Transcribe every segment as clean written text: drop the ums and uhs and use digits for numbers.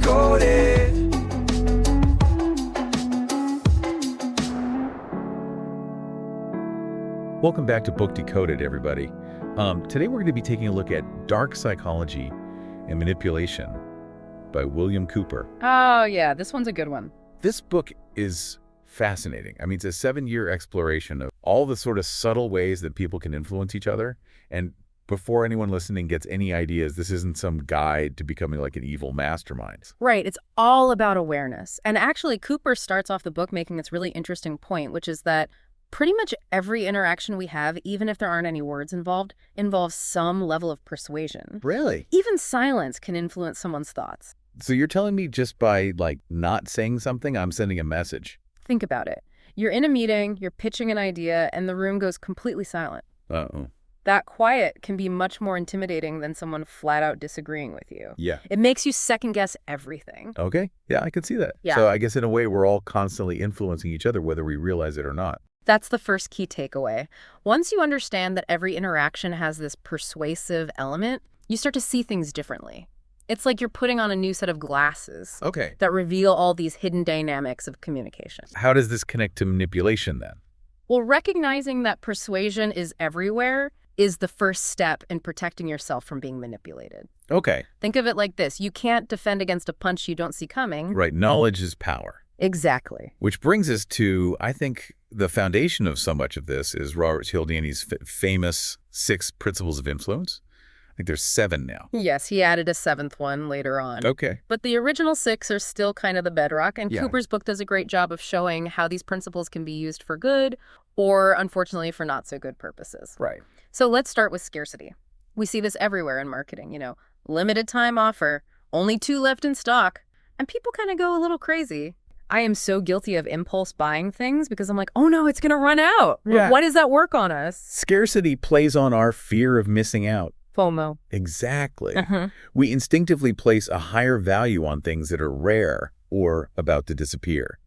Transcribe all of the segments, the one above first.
Decoded. Welcome back to Book Decoded, everybody. Today we're going to be taking a look at Dark Psychology and Manipulation by William Cooper. Oh, yeah, this one's a good one. This book is fascinating. I mean, it's a 7-year exploration of all the sort of subtle ways that people can influence each other. And before anyone listening gets any ideas, this isn't some guide to becoming like an evil mastermind. Right, it's all about awareness. And actually, Cooper starts off the book making this really interesting point, which is that pretty much every interaction we have, even if there aren't any words involved, involves some level of persuasion. Really? Even silence can influence someone's thoughts. So you're telling me just by, not saying something, I'm sending a message? Think about it. You're in a meeting, you're pitching an idea, and the room goes completely silent. Uh-oh. That quiet can be much more intimidating than someone flat out disagreeing with you. Yeah. It makes you second guess everything. Okay. Yeah, I can see that. Yeah. So I guess in a way, we're all constantly influencing each other, whether we realize it or not. That's the first key takeaway. Once you understand that every interaction has this persuasive element, you start to see things differently. It's like you're putting on a new set of glasses Okay. that reveal all these hidden dynamics of communication. How does this connect to manipulation then? Well, recognizing that persuasion is everywhere is the first step in protecting yourself from being manipulated. Okay. Think of it like this. You can't defend against a punch you don't see coming. Right. Knowledge is power. Exactly. Which brings us to, I think, the foundation of so much of this is Robert Cialdini's famous 6 principles of influence. I think there's 7 now. Yes, he added a 7th one later on. Okay. But the original 6 are still kind of the bedrock, and Yeah. Cooper's book does a great job of showing how these principles can be used for good or, unfortunately, for not so good purposes. Right. So let's start with scarcity. We see this everywhere in marketing, limited time offer, only 2 left in stock, and people kind of go a little crazy. I am so guilty of impulse buying things because I'm like, oh no, it's going to run out. Yeah. Why does that work on us? Scarcity plays on our fear of missing out. FOMO. Exactly. Uh-huh. We instinctively place a higher value on things that are rare or about to disappear.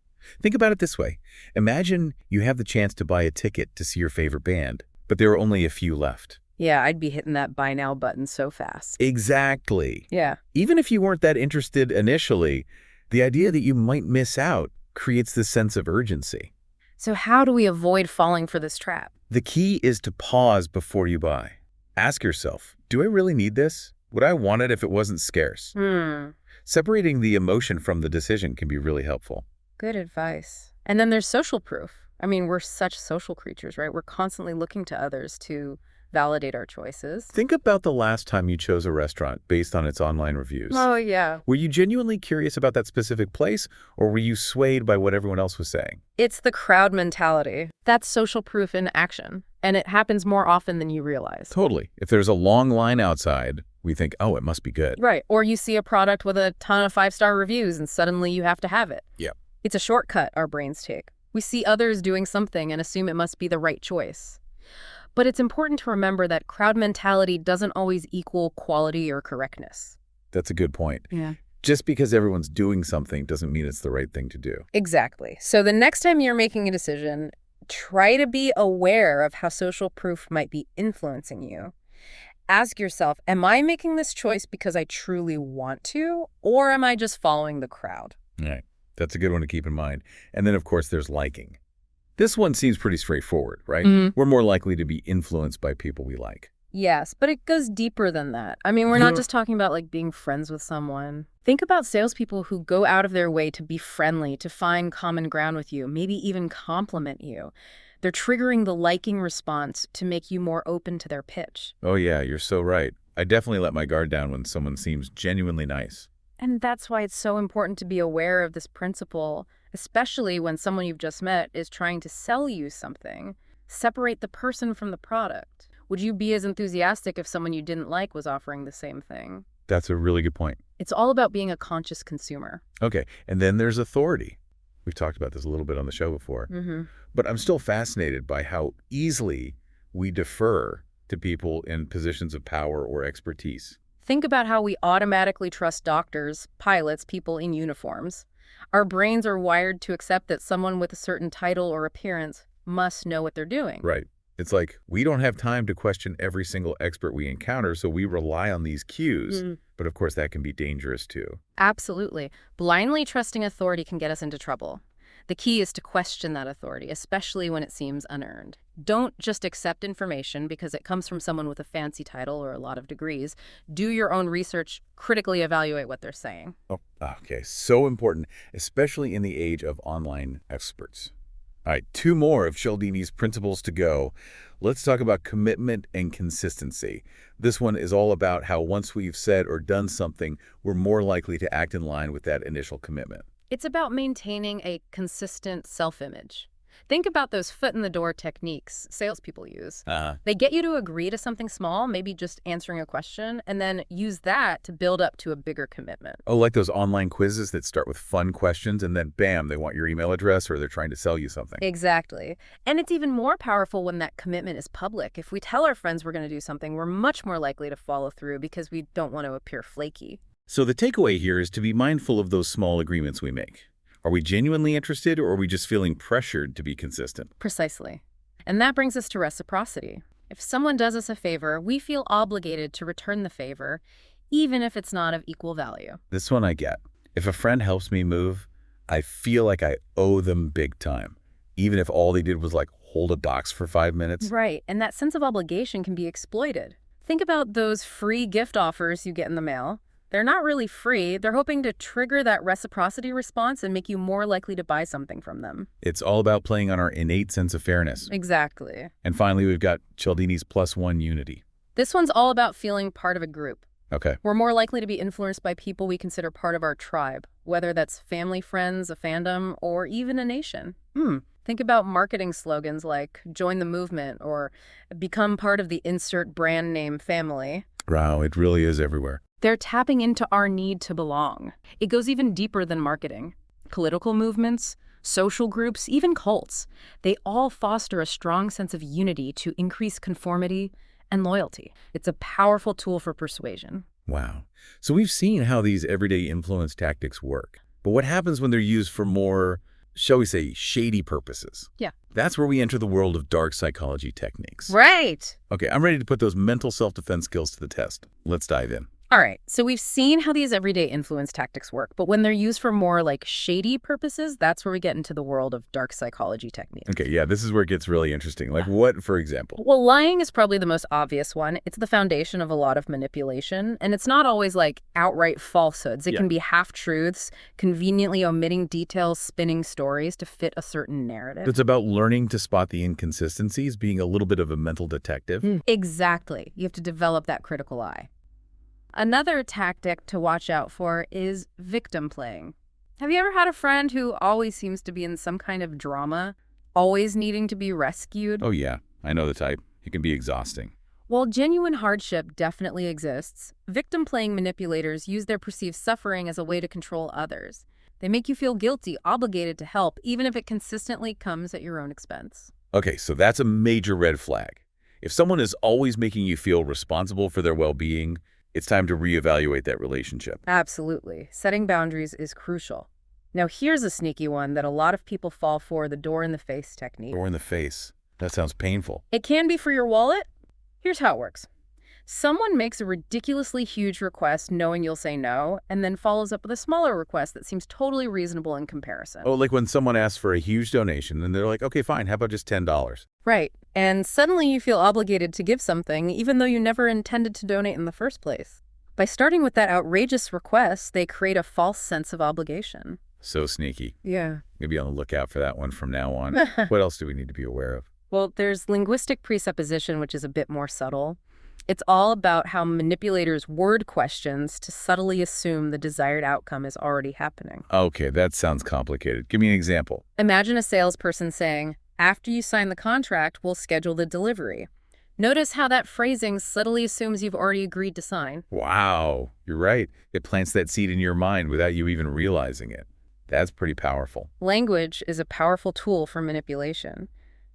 Think about it this way. Imagine you have the chance to buy a ticket to see your favorite band, but there are only a few left. Yeah, I'd be hitting that buy now button so fast. Exactly. Yeah. Even if you weren't that interested initially, the idea that you might miss out creates this sense of urgency. So how do we avoid falling for this trap? The key is to pause before you buy. Ask yourself, do I really need this? Would I want it if it wasn't scarce? Separating the emotion from the decision can be really helpful. Good advice. And then there's social proof. I mean, we're such social creatures, right? We're constantly looking to others to validate our choices. Think about the last time you chose a restaurant based on its online reviews. Oh, yeah. Were you genuinely curious about that specific place, or were you swayed by what everyone else was saying? It's the crowd mentality. That's social proof in action. And it happens more often than you realize. Totally. If there's a long line outside, we think, oh, it must be good. Right. Or you see a product with a ton of 5-star reviews and suddenly you have to have it. Yeah. It's a shortcut our brains take. We see others doing something and assume it must be the right choice. But it's important to remember that crowd mentality doesn't always equal quality or correctness. That's a good point. Yeah. Just because everyone's doing something doesn't mean it's the right thing to do. Exactly. So the next time you're making a decision, try to be aware of how social proof might be influencing you. Ask yourself, am I making this choice because I truly want to, or am I just following the crowd? All right. That's a good one to keep in mind. And then, of course, there's liking. This one seems pretty straightforward, right? Mm-hmm. We're more likely to be influenced by people we like. Yes, but it goes deeper than that. I mean, we're not just talking about being friends with someone. Think about salespeople who go out of their way to be friendly, to find common ground with you, maybe even compliment you. They're triggering the liking response to make you more open to their pitch. Oh, yeah, you're so right. I definitely let my guard down when someone seems genuinely nice. And that's why it's so important to be aware of this principle, especially when someone you've just met is trying to sell you something. Separate the person from the product. Would you be as enthusiastic if someone you didn't like was offering the same thing? That's a really good point. It's all about being a conscious consumer. Okay, and then there's authority. We've talked about this a little bit on the show before. Mm-hmm. But I'm still fascinated by how easily we defer to people in positions of power or expertise. Think about how we automatically trust doctors, pilots, people in uniforms. Our brains are wired to accept that someone with a certain title or appearance must know what they're doing. Right. It's like, we don't have time to question every single expert we encounter, so we rely on these cues. But of course, that can be dangerous too. Absolutely. Blindly trusting authority can get us into trouble. The key is to question that authority, especially when it seems unearned. Don't just accept information because it comes from someone with a fancy title or a lot of degrees. Do your own research, critically evaluate what they're saying. Oh, okay. So important, especially in the age of online experts. All right, 2 more of Cialdini's principles to go. Let's talk about commitment and consistency. This one is all about how once we've said or done something, we're more likely to act in line with that initial commitment. It's about maintaining a consistent self-image. Think about those foot-in-the-door techniques salespeople use. They get you to agree to something small, maybe just answering a question, and then use that to build up to a bigger commitment. Oh, like those online quizzes that start with fun questions and then bam, they want your email address or they're trying to sell you something. Exactly. And it's even more powerful when that commitment is public. If we tell our friends we're going to do something, we're much more likely to follow through because we don't want to appear flaky. So the takeaway here is to be mindful of those small agreements we make. Are we genuinely interested, or are we just feeling pressured to be consistent? Precisely. And that brings us to reciprocity. If someone does us a favor, we feel obligated to return the favor, even if it's not of equal value. This one I get. If a friend helps me move, I feel like I owe them big time, even if all they did was like hold a box for 5 minutes. Right, and that sense of obligation can be exploited. Think about those free gift offers you get in the mail. They're not really free. They're hoping to trigger that reciprocity response and make you more likely to buy something from them. It's all about playing on our innate sense of fairness. Exactly. And finally, we've got Cialdini's +1 unity. This one's all about feeling part of a group. Okay. We're more likely to be influenced by people we consider part of our tribe, whether that's family, friends, a fandom, or even a nation. Think about marketing slogans like join the movement or become part of the insert brand name family. Wow, it really is everywhere. They're tapping into our need to belong. It goes even deeper than marketing. Political movements, social groups, even cults, they all foster a strong sense of unity to increase conformity and loyalty. It's a powerful tool for persuasion. Wow. So we've seen how these everyday influence tactics work. But what happens when they're used for more, shall we say, shady purposes? Yeah. That's where we enter the world of dark psychology techniques. Right. Okay, I'm ready to put those mental self-defense skills to the test. Let's dive in. All right, so we've seen how these everyday influence tactics work, but when they're used for more like shady purposes, that's where we get into the world of dark psychology techniques. Okay, yeah, this is where it gets really interesting. Like what, for example? Well, lying is probably the most obvious one. It's the foundation of a lot of manipulation, and it's not always like outright falsehoods. It can be half-truths, conveniently omitting details, spinning stories to fit a certain narrative. It's about learning to spot the inconsistencies, being a little bit of a mental detective. Exactly. You have to develop that critical eye. Another tactic to watch out for is victim playing. Have you ever had a friend who always seems to be in some kind of drama, always needing to be rescued? Oh yeah, I know the type. It can be exhausting. While genuine hardship definitely exists, victim-playing manipulators use their perceived suffering as a way to control others. They make you feel guilty, obligated to help, even if it consistently comes at your own expense. Okay, so that's a major red flag. If someone is always making you feel responsible for their well-being, it's time to reevaluate that relationship. Absolutely. Setting boundaries is crucial. Now, here's a sneaky one that a lot of people fall for, the door-in-the-face technique. Door in the face. That sounds painful. It can be for your wallet. Here's how it works. Someone makes a ridiculously huge request knowing you'll say no, and then follows up with a smaller request that seems totally reasonable in comparison. Oh, like when someone asks for a huge donation and they're like, okay, fine, how about just $10? Right. And suddenly you feel obligated to give something, even though you never intended to donate in the first place. By starting with that outrageous request, they create a false sense of obligation. So sneaky. Yeah. Maybe on the lookout for that one from now on. What else do we need to be aware of? Well, there's linguistic presupposition, which is a bit more subtle. It's all about how manipulators word questions to subtly assume the desired outcome is already happening. Okay, that sounds complicated. Give me an example. Imagine a salesperson saying, after you sign the contract, we'll schedule the delivery. Notice how that phrasing subtly assumes you've already agreed to sign. Wow, you're right. It plants that seed in your mind without you even realizing it. That's pretty powerful. Language is a powerful tool for manipulation,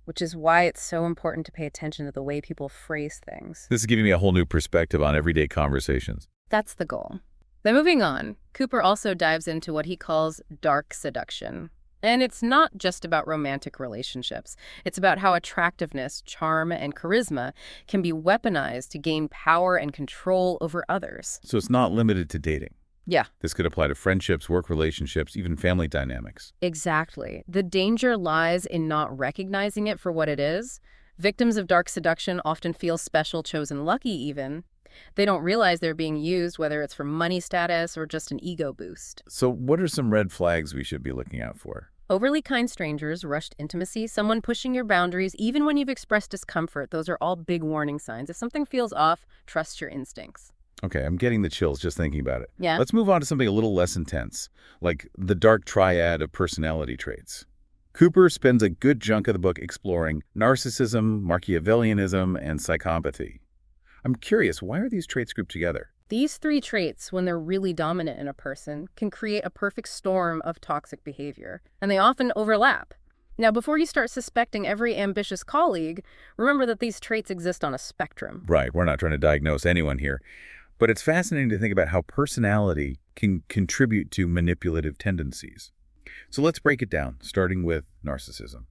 which is why it's so important to pay attention to the way people phrase things. This is giving me a whole new perspective on everyday conversations. That's the goal. Then moving on, Cooper also dives into what he calls dark seduction, And it's not just about romantic relationships. It's about how attractiveness, charm, and charisma can be weaponized to gain power and control over others. So it's not limited to dating. Yeah, This could apply to friendships, work relationships, even family dynamics. exactly. The danger lies in not recognizing it for what it is. Victims of dark seduction often feel special, chosen, lucky even. They don't realize they're being used, whether it's for money status or just an ego boost. So what are some red flags we should be looking out for? Overly kind strangers, rushed intimacy, someone pushing your boundaries, even when you've expressed discomfort, those are all big warning signs. If something feels off, trust your instincts. Okay, I'm getting the chills just thinking about it. Yeah? Let's move on to something a little less intense, like the dark triad of personality traits. Cooper spends a good chunk of the book exploring narcissism, Machiavellianism, and psychopathy. I'm curious, why are these traits grouped together? These three traits, when they're really dominant in a person, can create a perfect storm of toxic behavior, and they often overlap. Now, before you start suspecting every ambitious colleague, remember that these traits exist on a spectrum. Right, we're not trying to diagnose anyone here, but it's fascinating to think about how personality can contribute to manipulative tendencies. So let's break it down, starting with narcissism.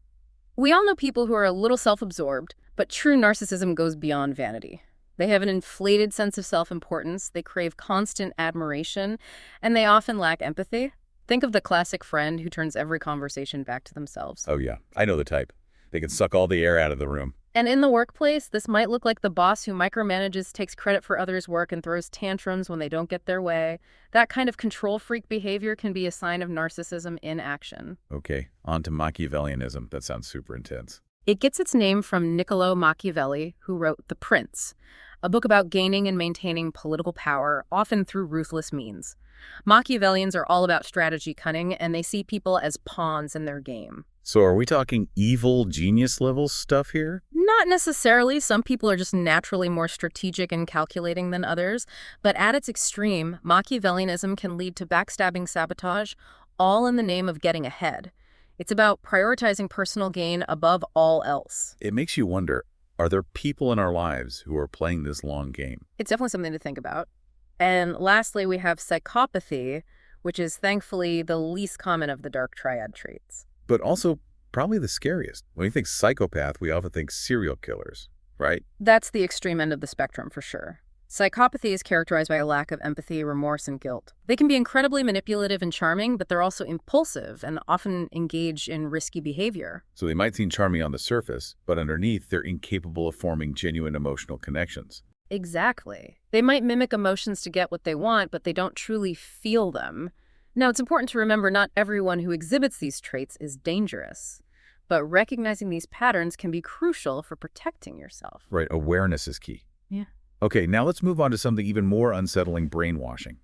We all know people who are a little self-absorbed, but true narcissism goes beyond vanity. They have an inflated sense of self-importance, they crave constant admiration, and they often lack empathy. Think of the classic friend who turns every conversation back to themselves. Oh yeah, I know the type. They can suck all the air out of the room. And in the workplace, this might look like the boss who micromanages, takes credit for others' work, and throws tantrums when they don't get their way. That kind of control freak behavior can be a sign of narcissism in action. Okay, on to Machiavellianism. That sounds super intense. It gets its name from Niccolo Machiavelli, who wrote The Prince, a book about gaining and maintaining political power, often through ruthless means. Machiavellians are all about strategy, cunning, and they see people as pawns in their game. So are we talking evil genius level stuff here? Not necessarily. Some people are just naturally more strategic and calculating than others. But at its extreme, Machiavellianism can lead to backstabbing, sabotage, all in the name of getting ahead. It's about prioritizing personal gain above all else. It makes you wonder, are there people in our lives who are playing this long game? It's definitely something to think about. And lastly, we have psychopathy, which is thankfully the least common of the dark triad traits. But also probably the scariest. When you think psychopath, we often think serial killers, right? That's the extreme end of the spectrum for sure. Psychopathy is characterized by a lack of empathy, remorse, and guilt. They can be incredibly manipulative and charming, but they're also impulsive and often engage in risky behavior. So they might seem charming on the surface, but underneath, they're incapable of forming genuine emotional connections. Exactly. They might mimic emotions to get what they want, but they don't truly feel them. Now, it's important to remember not everyone who exhibits these traits is dangerous, but recognizing these patterns can be crucial for protecting yourself. Right, awareness is key. Yeah. Okay, now let's move on to something even more unsettling, brainwashing.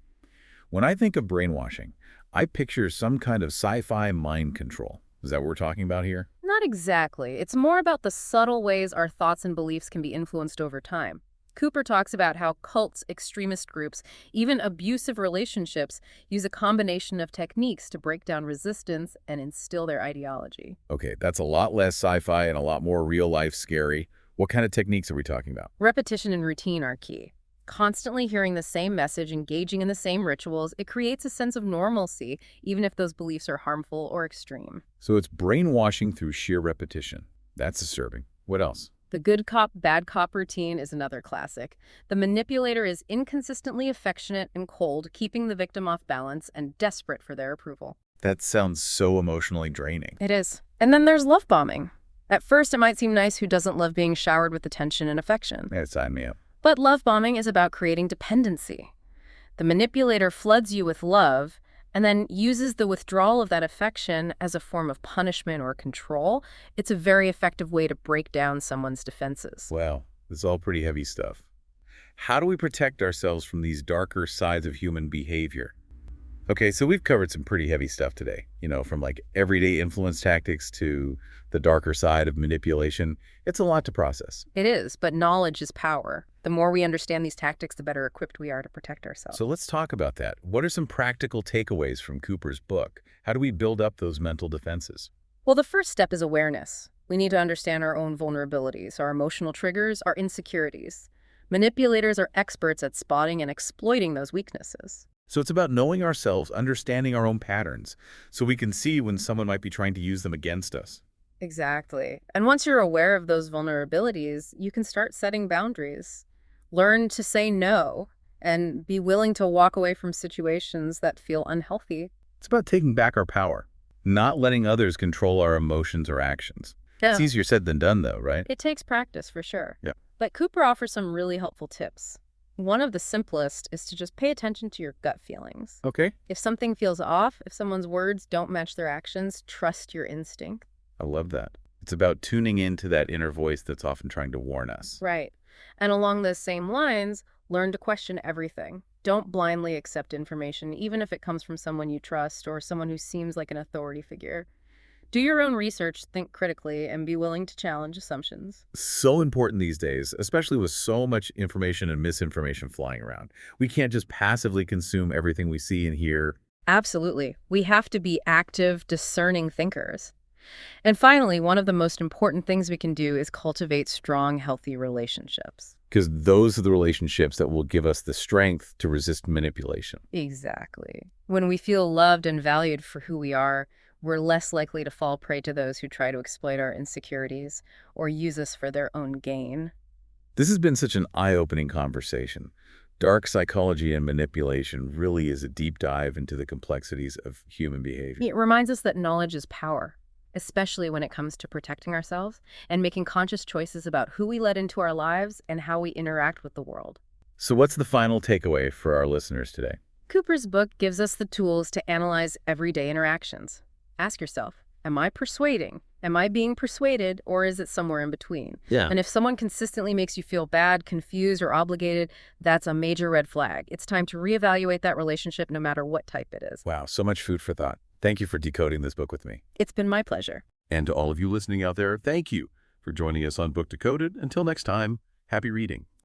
When I think of brainwashing, I picture some kind of sci-fi mind control. Is that what we're talking about here? Not exactly. It's more about the subtle ways our thoughts and beliefs can be influenced over time. Cooper talks about how cults, extremist groups, even abusive relationships use a combination of techniques to break down resistance and instill their ideology. Okay, that's a lot less sci-fi and a lot more real-life scary. What kind of techniques are we talking about? Repetition and routine are key. Constantly hearing the same message, engaging in the same rituals, it creates a sense of normalcy, even if those beliefs are harmful or extreme. So it's brainwashing through sheer repetition. That's disturbing. What else? The good cop, bad cop routine is another classic. The manipulator is inconsistently affectionate and cold, keeping the victim off balance and desperate for their approval. That sounds so emotionally draining. It is. And then there's love bombing. At first, it might seem nice, who doesn't love being showered with attention and affection? Yeah, sign me up. But love bombing is about creating dependency. The manipulator floods you with love and then uses the withdrawal of that affection as a form of punishment or control. It's a very effective way to break down someone's defenses. Wow, this is all pretty heavy stuff. How do we protect ourselves from these darker sides of human behavior? Okay, so we've covered some pretty heavy stuff today, from like everyday influence tactics to the darker side of manipulation. It's a lot to process. It is, but knowledge is power. The more we understand these tactics, the better equipped we are to protect ourselves. So let's talk about that. What are some practical takeaways from Cooper's book? How do we build up those mental defenses? Well, the first step is awareness. We need to understand our own vulnerabilities, our emotional triggers, our insecurities. Manipulators are experts at spotting and exploiting those weaknesses. So it's about knowing ourselves, understanding our own patterns, so we can see when someone might be trying to use them against us. Exactly. And once you're aware of those vulnerabilities, you can start setting boundaries. Learn to say no and be willing to walk away from situations that feel unhealthy. It's about taking back our power, not letting others control our emotions or actions. It's Yeah. easier said than done, though, right? It takes practice for sure. Yeah. But Cooper offers some really helpful tips. One of the simplest is to just pay attention to your gut feelings. Okay. If something feels off, if someone's words don't match their actions, trust your instinct. I love that. It's about tuning into that inner voice that's often trying to warn us. Right. And along those same lines, learn to question everything. Don't blindly accept information, even if it comes from someone you trust or someone who seems like an authority figure. Do your own research, think critically, and be willing to challenge assumptions. So important these days, especially with so much information and misinformation flying around. We can't just passively consume everything we see and hear. Absolutely. We have to be active, discerning thinkers. And finally, one of the most important things we can do is cultivate strong, healthy relationships. Because those are the relationships that will give us the strength to resist manipulation. Exactly. When we feel loved and valued for who we are, we're less likely to fall prey to those who try to exploit our insecurities or use us for their own gain. This has been such an eye-opening conversation. Dark psychology and manipulation really is a deep dive into the complexities of human behavior. It reminds us that knowledge is power, especially when it comes to protecting ourselves and making conscious choices about who we let into our lives and how we interact with the world. So what's the final takeaway for our listeners today? Cooper's book gives us the tools to analyze everyday interactions. Ask yourself, am I persuading? Am I being persuaded, or is it somewhere in between? Yeah. And if someone consistently makes you feel bad, confused, or obligated, that's a major red flag. It's time to reevaluate that relationship no matter what type it is. Wow, so much food for thought. Thank you for decoding this book with me. It's been my pleasure. And to all of you listening out there, thank you for joining us on Book Decoded. Until next time, happy reading.